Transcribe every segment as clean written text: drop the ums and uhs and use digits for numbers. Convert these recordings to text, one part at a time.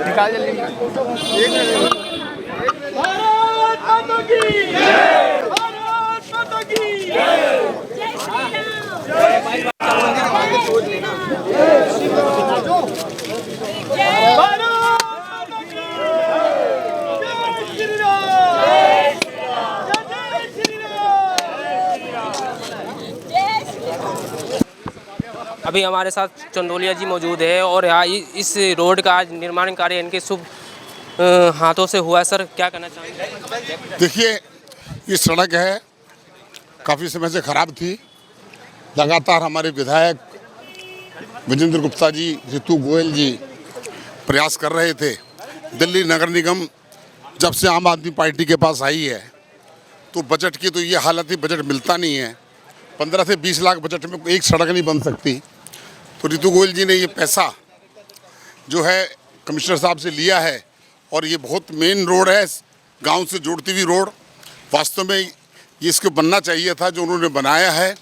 निकाल जल्दी। भारत माता की जय, भारत माता की जय, जय श्री राम, भारत माता की जय श्री राम, जय श्री राम। अभी हमारे साथ चंदोलिया जी मौजूद है और यहाँ इस रोड का आज निर्माण कार्य इनके शुभ हाथों से हुआ है। सर क्या कहना चाहेंगे? देखिए, ये सड़क है काफ़ी समय से ख़राब थी। लगातार हमारे विधायक विजेंद्र गुप्ता जी, रितु गोयल जी प्रयास कर रहे थे। दिल्ली नगर निगम जब से आम आदमी पार्टी के पास आई है तो बजट की तो ये हालत ही, बजट मिलता नहीं है। 15 से 20 लाख बजट में एक सड़क नहीं बन सकती। तो रितु गोयल जी ने ये पैसा जो है कमिश्नर साहब से लिया है और ये बहुत मेन रोड है, गांव से जोड़ती हुई रोड। वास्तव में ये इसको बनना चाहिए था जो उन्होंने बनाया है।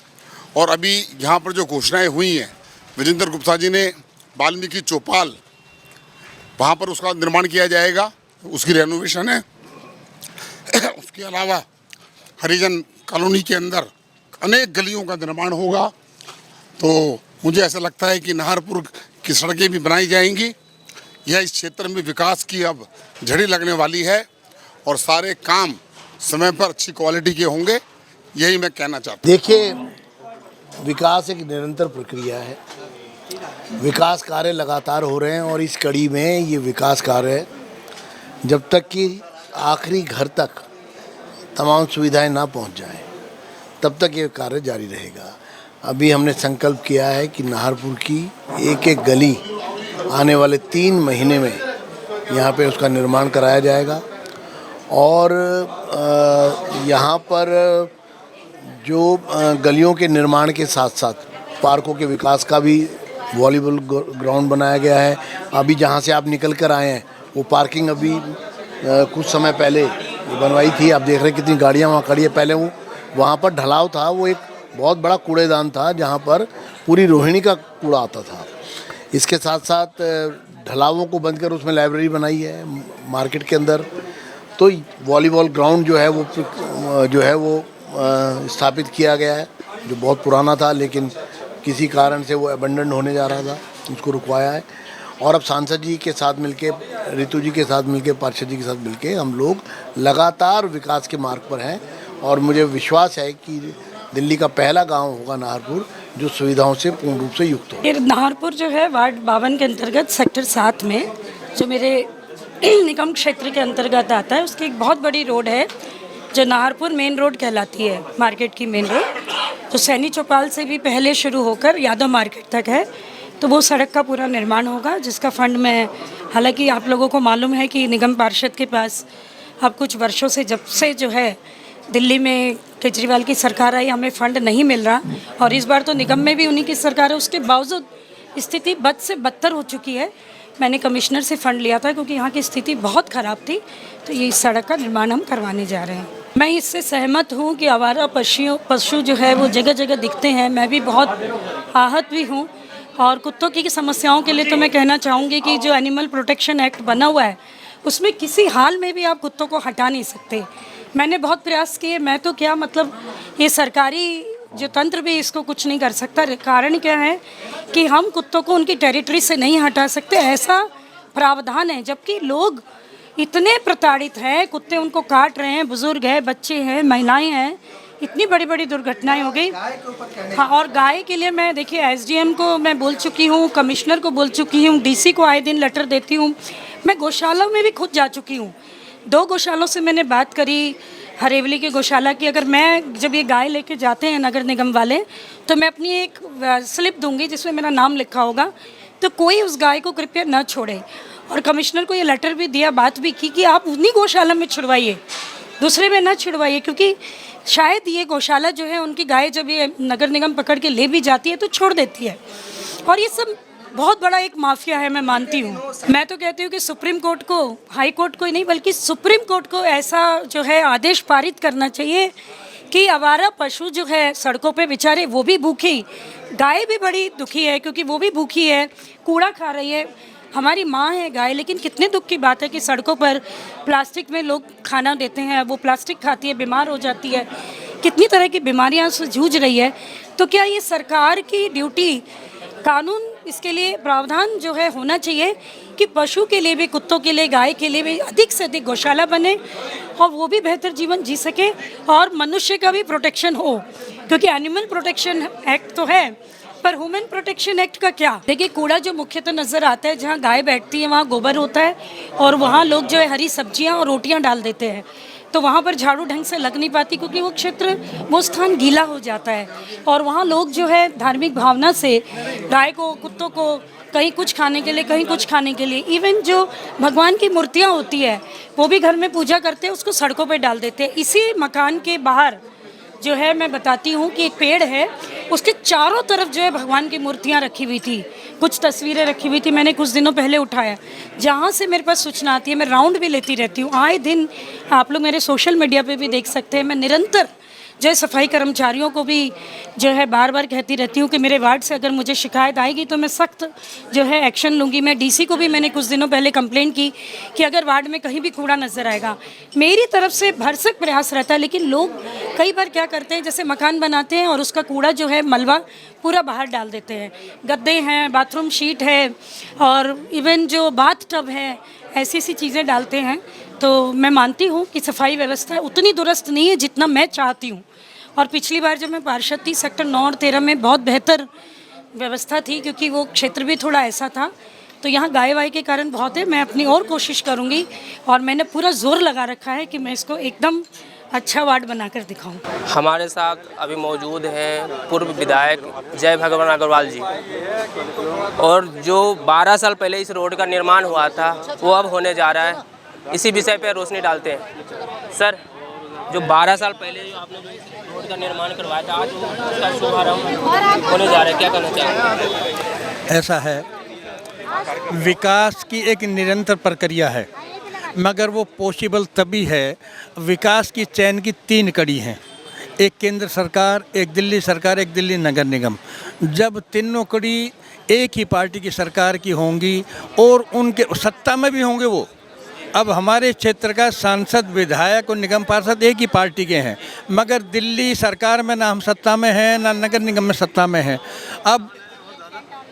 और अभी यहाँ पर जो घोषणाएं हुई हैं, विजेंद्र गुप्ता जी ने वाल्मीकि चौपाल वहाँ पर उसका निर्माण किया जाएगा, उसकी रेनोवेशन है। उसके अलावा हरिजन कॉलोनी के अंदर अनेक गलियों का निर्माण होगा। तो मुझे ऐसा लगता है कि नाहरपुर की सड़कें भी बनाई जाएंगी। यह इस क्षेत्र में विकास की अब झड़ी लगने वाली है और सारे काम समय पर अच्छी क्वालिटी के होंगे, यही मैं कहना चाहता हूँ। देखिए, विकास एक निरंतर प्रक्रिया है। विकास कार्य लगातार हो रहे हैं और इस कड़ी में ये विकास कार्य जब तक कि आखिरी घर तक तमाम सुविधाएं ना पहुंच जाएं, तब तक ये कार्य जारी रहेगा। अभी हमने संकल्प किया है कि नाहरपुर की एक एक गली आने वाले 3 महीने में यहाँ पे उसका निर्माण कराया जाएगा। और यहाँ पर जो गलियों के निर्माण के साथ साथ पार्कों के विकास का भी वॉलीबॉल ग्राउंड बनाया गया है। अभी जहाँ से आप निकल कर आए हैं वो पार्किंग अभी कुछ समय पहले बनवाई थी। आप देख रहे हैं कितनी गाड़ियाँ वहाँ खड़ी है। पहले वो वहाँ पर ढलाव था, वो एक बहुत बड़ा कूड़ेदान था जहाँ पर पूरी रोहिणी का कूड़ा आता था। इसके साथ साथ ढलावों को बंद कर उसमें लाइब्रेरी बनाई है मार्केट के अंदर। तो वॉलीबॉल ग्राउंड जो है वो स्थापित किया गया है, जो बहुत पुराना था लेकिन किसी कारण से वो अबंडन होने जा रहा था, उसको रुकवाया है। और अब सांसद जी के साथ मिलके, रितु जी के साथ मिलके, पार्षद जी के साथ मिलके हम लोग लगातार विकास के मार्ग पर हैं। और मुझे विश्वास है कि दिल्ली का पहला गांव होगा नाहरपुर जो सुविधाओं से पूर्ण रूप से युक्त हो। नाहरपुर जो है वार्ड 52 के अंतर्गत सेक्टर 7 में जो मेरे निगम क्षेत्र के अंतर्गत आता है, उसकी एक बहुत बड़ी रोड है जो नाहरपुर मेन रोड कहलाती है, मार्केट की मेन रोड, जो सैनी चौपाल से भी पहले शुरू होकर यादव मार्केट तक है। तो वो सड़क का पूरा निर्माण होगा, जिसका फंड मैं, हालांकि आप लोगों को मालूम है कि निगम पार्षद के पास अब कुछ वर्षों से, जब से जो है दिल्ली में केजरीवाल की सरकार आई, हमें फ़ंड नहीं मिल रहा। और इस बार तो निगम में भी उन्हीं की सरकार है, उसके बावजूद स्थिति बद से बदतर हो चुकी है। मैंने कमिश्नर से फ़ंड लिया था क्योंकि यहाँ की स्थिति बहुत ख़राब थी। तो ये इस सड़क का निर्माण हम करवाने जा रहे हैं। मैं इससे सहमत हूँ कि आवारा पशु जो है वो जगह जगह दिखते हैं। मैं भी बहुत आहत भी हूँ। और कुत्तों की समस्याओं के लिए तो मैं कहना चाहूँगी कि जो एनिमल प्रोटेक्शन एक्ट बना हुआ है उसमें किसी हाल में भी आप कुत्तों को हटा नहीं सकते। मैंने बहुत प्रयास किए, मैं तो क्या मतलब ये सरकारी जो तंत्र भी इसको कुछ नहीं कर सकता। कारण क्या है कि हम कुत्तों को उनकी टेरिटरी से नहीं हटा सकते, ऐसा प्रावधान है। जबकि लोग इतने प्रताड़ित हैं, कुत्ते उनको काट रहे हैं, बुजुर्ग हैं, बच्चे हैं, महिलाएं हैं, इतनी बड़ी बड़ी दुर्घटनाएं हो गई। हाँ, और गाय के लिए मैं, देखिए, एसडीएम को मैं बोल चुकी हूँ, कमिश्नर को बोल चुकी हूँ, डीसी को आए दिन लेटर देती हूँ। मैं गौशाला में भी खुद जा चुकी हूँ। 2 गौशालों से मैंने बात करी, हरेवली की गौशाला की। अगर मैं, जब ये गाय लेके जाते हैं नगर निगम वाले, तो मैं अपनी एक स्लिप दूंगी जिसमें मेरा नाम लिखा होगा, तो कोई उस गाय को कृपया न छोड़े। और कमिश्नर को ये लेटर भी दिया, बात भी की कि आप उन्हीं गौशाला में छुड़वाइए, दूसरे में ना छुड़वाइए, क्योंकि शायद ये गौशाला जो है उनकी गाय जब ये नगर निगम पकड़ के ले भी जाती है तो छोड़ देती है। और ये सब बहुत बड़ा एक माफिया है, मैं मानती हूँ। मैं तो कहती हूँ कि सुप्रीम कोर्ट को, हाई कोर्ट को ही नहीं बल्कि सुप्रीम कोर्ट को ऐसा जो है आदेश पारित करना चाहिए कि आवारा पशु जो है सड़कों पे बेचारे, वो भी भूखी, गाय भी बड़ी दुखी है क्योंकि वो भी भूखी है, कूड़ा खा रही है। हमारी माँ है गाय, लेकिन कितने दुख की बात है कि सड़कों पर प्लास्टिक में लोग खाना देते हैं, वो प्लास्टिक खाती है, बीमार हो जाती है, कितनी तरह की बीमारियां से जूझ रही है। तो क्या ये सरकार की ड्यूटी, कानून इसके लिए प्रावधान जो है होना चाहिए कि पशु के लिए भी, कुत्तों के लिए, गाय के लिए भी अधिक से अधिक गौशाला बने और वो भी बेहतर जीवन जी सके और मनुष्य का भी प्रोटेक्शन हो, क्योंकि एनिमल प्रोटेक्शन एक्ट तो है पर ह्यूमन प्रोटेक्शन एक्ट का क्या। देखिए, कूड़ा जो मुख्यतः नज़र आता है, जहाँ गाय बैठती है वहाँ गोबर होता है और वहाँ लोग जो है हरी सब्जियाँ और रोटियाँ डाल देते हैं, तो वहाँ पर झाड़ू ढंग से लग नहीं पाती क्योंकि वो क्षेत्र, वो स्थान गीला हो जाता है और वहाँ लोग जो है धार्मिक भावना से गाय को, कुत्तों को कहीं कुछ खाने के लिए, कहीं कुछ खाने के लिए, इवन जो भगवान की मूर्तियाँ होती है वो भी घर में पूजा करते हैं, उसको सड़कों पर डाल देते हैं। इसी मकान के बाहर जो है मैं बताती हूँ कि एक पेड़ है, उसके चारों तरफ जो है भगवान की मूर्तियाँ रखी हुई थी, कुछ तस्वीरें रखी हुई थी। मैंने कुछ दिनों पहले उठाया, जहाँ से मेरे पास सूचना आती है, मैं राउंड भी लेती रहती हूँ आए दिन, आप लोग मेरे सोशल मीडिया पे भी देख सकते हैं। मैं निरंतर जो है सफाई कर्मचारियों को भी जो है बार बार कहती रहती हूँ कि मेरे वार्ड से अगर मुझे शिकायत आएगी तो मैं सख्त जो है एक्शन लूँगी। मैं डीसी को भी मैंने कुछ दिनों पहले कंप्लेंट की कि अगर वार्ड में कहीं भी कूड़ा नज़र आएगा, मेरी तरफ से भरसक प्रयास रहता है, लेकिन लोग कई बार क्या करते हैं, जैसे मकान बनाते हैं और उसका कूड़ा जो है मलबा पूरा बाहर डाल देते हैं। गद्दे हैं, बाथरूम शीट है और इवन जो बाथ टब है, ऐसी ऐसी चीज़ें डालते हैं। तो मैं मानती हूँ कि सफाई व्यवस्था उतनी दुरुस्त नहीं है जितना मैं चाहती हूँ। और पिछली बार जब मैं पार्षद थी, सेक्टर 9 और 13 में बहुत बेहतर व्यवस्था थी, क्योंकि वो क्षेत्र भी थोड़ा ऐसा था। तो यहाँ गाय वाय के कारण बहुत है, मैं अपनी और कोशिश करूँगी और मैंने पूरा जोर लगा रखा है कि मैं इसको एकदम अच्छा वार्ड बनाकर दिखाऊं। हमारे साथ अभी मौजूद हैं पूर्व विधायक जय भगवान अग्रवाल जी, और जो 12 साल पहले इस रोड का निर्माण हुआ था वो अब होने जा रहा है। इसी विषय पर रोशनी डालते हैं। सर, जो 12 साल पहले जो आपने जो इस रोड का निर्माण करवाया था, आज उसका शुभारंभ होने जा रहा है, क्या कहना चाहेंगे? ऐसा है, विकास की एक निरंतर प्रक्रिया है, मगर वो पॉसिबल तभी है, विकास की चैन की 3 कड़ी हैं, एक केंद्र सरकार, एक दिल्ली सरकार, एक दिल्ली नगर निगम। जब तीनों कड़ी एक ही पार्टी की सरकार की होंगी और उनके सत्ता में भी होंगे वो। अब हमारे क्षेत्र का सांसद, विधायक और निगम पार्षद एक ही पार्टी के हैं, मगर दिल्ली सरकार में ना हम सत्ता में हैं, ना नगर निगम में सत्ता में हैं। अब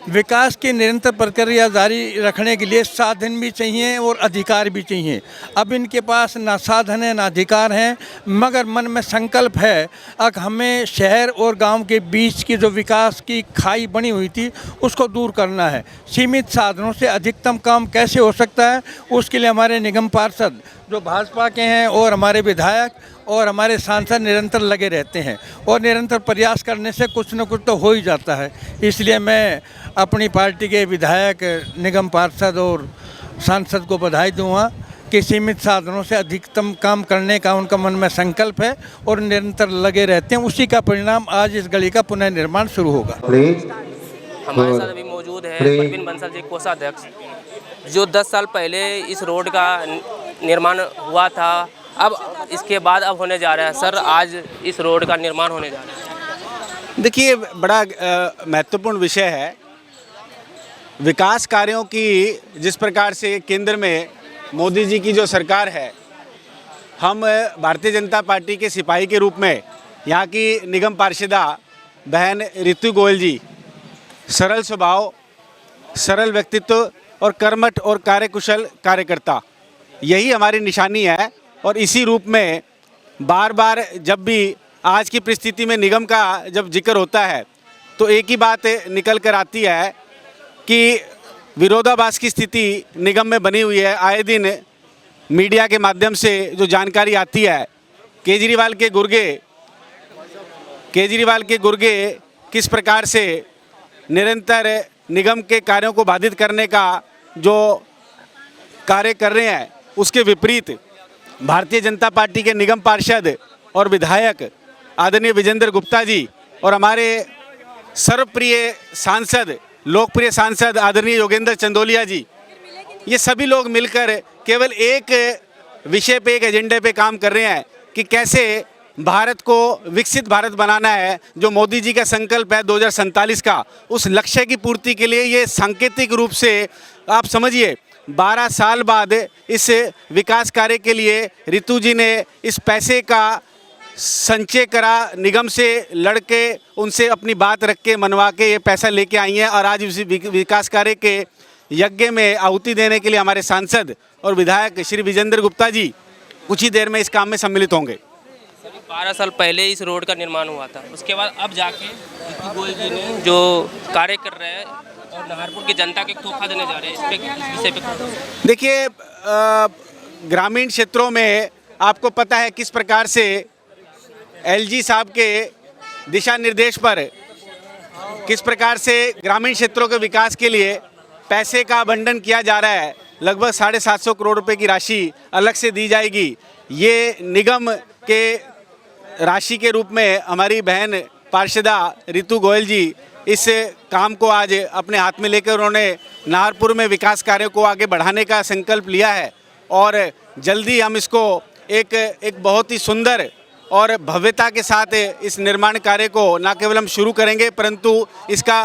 विकास की निरंतर प्रक्रिया जारी रखने के लिए साधन भी चाहिए और अधिकार भी चाहिए। अब इनके पास ना साधन है ना अधिकार हैं, मगर मन में संकल्प है अब हमें शहर और गांव के बीच की जो विकास की खाई बनी हुई थी उसको दूर करना है। सीमित साधनों से अधिकतम काम कैसे हो सकता है, उसके लिए हमारे निगम पार्षद जो भाजपा के हैं और हमारे विधायक और हमारे सांसद निरंतर लगे रहते हैं और निरंतर प्रयास करने से कुछ न कुछ तो हो ही जाता है। इसलिए मैं अपनी पार्टी के विधायक, निगम पार्षद और सांसद को बधाई दूंगा कि सीमित साधनों से अधिकतम काम करने का उनका मन में संकल्प है और निरंतर लगे रहते हैं। उसी का परिणाम आज इस गली का पुनर्निर्माण शुरू होगा। हमारे साथ अभी मौजूद है प्रवीण बंसल जी, कोषाध्यक्ष, जो 10 साल पहले इस रोड का निर्माण हुआ था, अब इसके बाद अब होने जा रहा है। सर, आज इस रोड का निर्माण होने जा रहा है। देखिए, बड़ा महत्वपूर्ण विषय है। विकास कार्यों की जिस प्रकार से केंद्र में मोदी जी की जो सरकार है, हम भारतीय जनता पार्टी के सिपाही के रूप में यहाँ की निगम पार्षदा बहन ऋतु गोयल जी, सरल स्वभाव, सरल व्यक्तित्व और कर्मठ और कार्यकुशल कार्यकर्ता, यही हमारी निशानी है। और इसी रूप में बार बार जब भी आज की परिस्थिति में निगम का जब जिक्र होता है तो एक ही बात निकल कर आती है कि विरोधाभास की स्थिति निगम में बनी हुई है। आए दिन मीडिया के माध्यम से जो जानकारी आती है, केजरीवाल के गुर्गे किस प्रकार से निरंतर निगम के कार्यों को बाधित करने का जो कार्य कर रहे हैं, उसके विपरीत भारतीय जनता पार्टी के निगम पार्षद और विधायक आदरणीय विजेंद्र गुप्ता जी और हमारे सर्वप्रिय सांसद, लोकप्रिय सांसद आदरणीय योगेंद्र चंदोलिया जी, ये सभी लोग मिलकर केवल एक विषय पे, एक एजेंडे पे काम कर रहे हैं कि कैसे भारत को विकसित भारत बनाना है। जो मोदी जी का संकल्प है 2047 का, उस लक्ष्य की पूर्ति के लिए ये सांकेतिक रूप से आप समझिए 12 साल बाद इस विकास कार्य के लिए रितु जी ने इस पैसे का संचय करा, निगम से लड़के उनसे अपनी बात रख के मनवा के ये पैसा लेके आई हैं और आज इस विकास कार्य के यज्ञ में आहुति देने के लिए हमारे सांसद और विधायक श्री विजेंद्र गुप्ता जी कुछ ही देर में इस काम में सम्मिलित होंगे। 12 साल पहले इस रोड का निर्माण हुआ था, उसके बाद अब जाके रितु गोयल जी ने जो कार्य कर रहे हैं और नाहरपुर की जनता को एक तोहफा देने जा रहे हैं, इस विषय पे देखिए ग्रामीण क्षेत्रों में आपको पता है किस प्रकार से एलजी साहब के दिशा निर्देश पर किस प्रकार से ग्रामीण क्षेत्रों के विकास के लिए पैसे का आवंटन किया जा रहा है। लगभग 750 करोड़ रुपए की राशि अलग से दी जाएगी। ये निगम के राशि के रूप में हमारी बहन पार्षदा रितु गोयल जी इस काम को आज अपने हाथ में लेकर उन्होंने नाहरपुर में विकास कार्यों को आगे बढ़ाने का संकल्प लिया है और जल्दी हम इसको एक बहुत ही सुंदर और भव्यता के साथ इस निर्माण कार्य को न केवल हम शुरू करेंगे परंतु इसका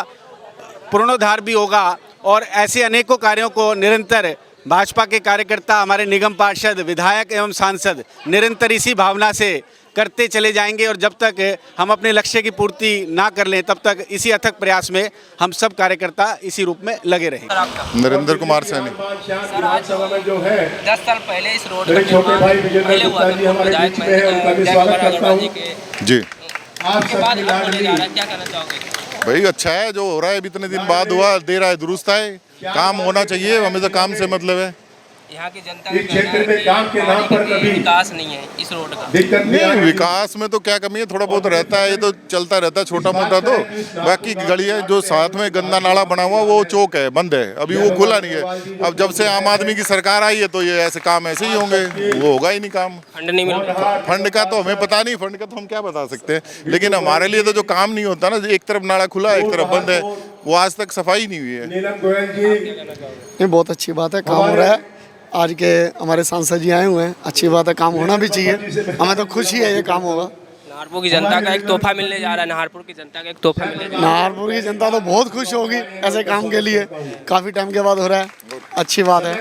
पूर्णोद्धार भी होगा और ऐसे अनेकों कार्यों को निरंतर भाजपा के कार्यकर्ता, हमारे निगम पार्षद, विधायक एवं सांसद निरंतर इसी भावना से करते चले जाएंगे और जब तक हम अपने लक्ष्य की पूर्ति ना कर लें तब तक इसी अथक प्रयास में हम सब कार्यकर्ता इसी रूप में लगे रहेंगे। नरेंद्र कुमार सैनी। 10 साल पहले इस रोड का निर्माण पहले हुआ था विधायक जी के जी, उसके बाद अब होने जा रहा है, क्या कहना चाहोगे? भाई अच्छा है जो हो रहा है, अभी इतने दिन बाद हुआ, दे रहा है, दुरुस्त है, काम होना चाहिए, हमें तो काम से मतलब है। यहाँ की जनता का कहना है कि काम के नाम पर कभी विकास नहीं है इस रोड का। नहीं, विकास में तो क्या कमी है, थोड़ा बहुत रहता है, ये तो चलता रहता है छोटा मोटा, तो बाकी गलियां जो साथ में गंदा नाला बना हुआ वो चौक है, बंद है, अभी वो खुला नहीं है। अब जब से आम आदमी की सरकार आई है तो ये ऐसे काम ऐसे ही होंगे, वो होगा ही नहीं काम। फंड नहीं मिल रहा, फंड का तो हमें पता नहीं, फंड का तो हम क्या बता सकते हैं, लेकिन हमारे लिए तो जो काम नहीं होता ना, एक तरफ नाला खुला एक तरफ बंद है, वो आज तक सफाई नहीं हुई है। ये बहुत अच्छी बात है, काम हो रहा है। आज के हमारे सांसद जी आए हुए हैं, अच्छी बात है, काम होना भी चाहिए, हमें तो खुशी है ये काम होगा। नाहरपुर की जनता का एक तोहफा मिलने जा रहा है, नाहरपुर की जनता का एक तोहफा मिलने जा रहा है। नाहरपुर की जनता तो बहुत खुश होगी ऐसे काम के लिए, काफ़ी टाइम के बाद हो रहा है, अच्छी बात है।